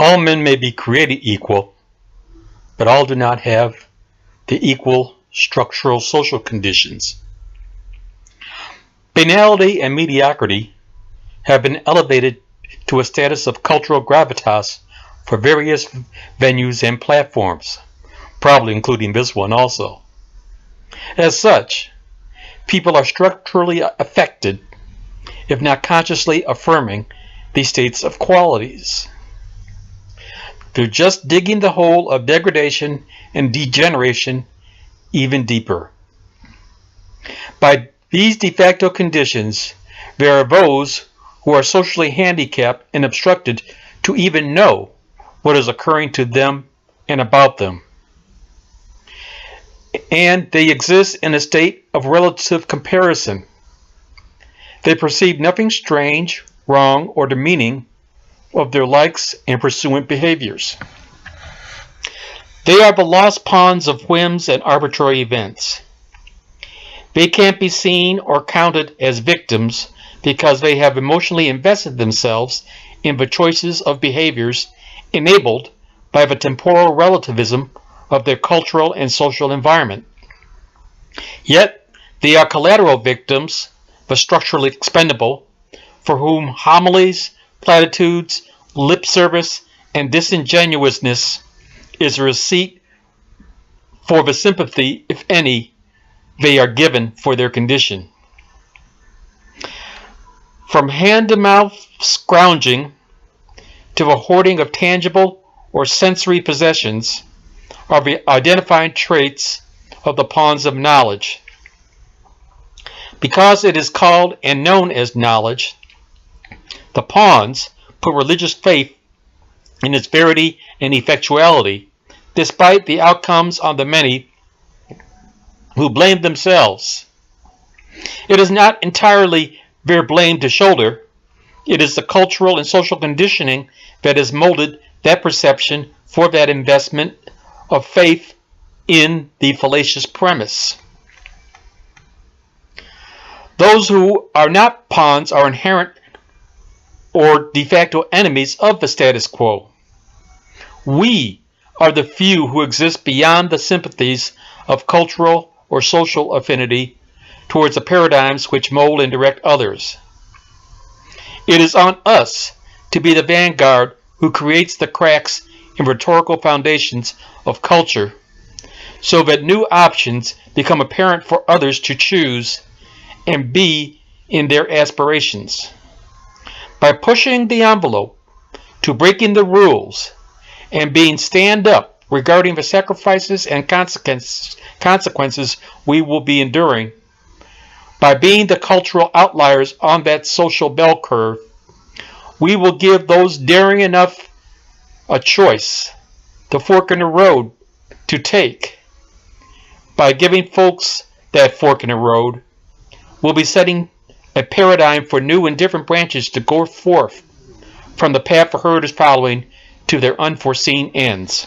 All men may be created equal, but all do not have the equal structural social conditions. Banality and mediocrity have been elevated to a status of cultural gravitas for various venues and platforms, probably including this one also. As such, people are structurally affected, if not consciously affirming, these states of qualities. They're just digging the hole of degradation and degeneration even deeper. By these de facto conditions, there are those who are socially handicapped and obstructed to even know what is occurring to them and about them. And they exist in a state of relative comparison. They perceive nothing strange, wrong, or demeaning of their likes and pursuant behaviors. They are the lost pawns of whims and arbitrary events. They can't be seen or counted as victims because they have emotionally invested themselves in the choices of behaviors enabled by the temporal relativism of their cultural and social environment. Yet, they are collateral victims, the structurally expendable, for whom homilies, platitudes, lip service, and disingenuousness is a receipt for the sympathy, if any, they are given for their condition. From hand-to-mouth scrounging to the hoarding of tangible or sensory possessions are the identifying traits of the pawns of knowledge. Because it is called and known as knowledge, the pawns put religious faith in its verity and effectuality, despite the outcomes on the many who blame themselves. It is not entirely their blame to shoulder. It is the cultural and social conditioning that has molded that perception for that investment of faith in the fallacious premise. Those who are not pawns are inherent or de facto enemies of the status quo. We are the few who exist beyond the sympathies of cultural or social affinity towards the paradigms which mold and direct others. It is on us to be the vanguard who creates the cracks in rhetorical foundations of culture so that new options become apparent for others to choose and be in their aspirations. By pushing the envelope to breaking the rules and being stand-up regarding the sacrifices and consequences we will be enduring, by being the cultural outliers on that social bell curve, we will give those daring enough a choice, the fork in the road to take. By giving folks that fork in the road, we'll be setting a paradigm for new and different branches to go forth from the path the herd is following to their unforeseen ends.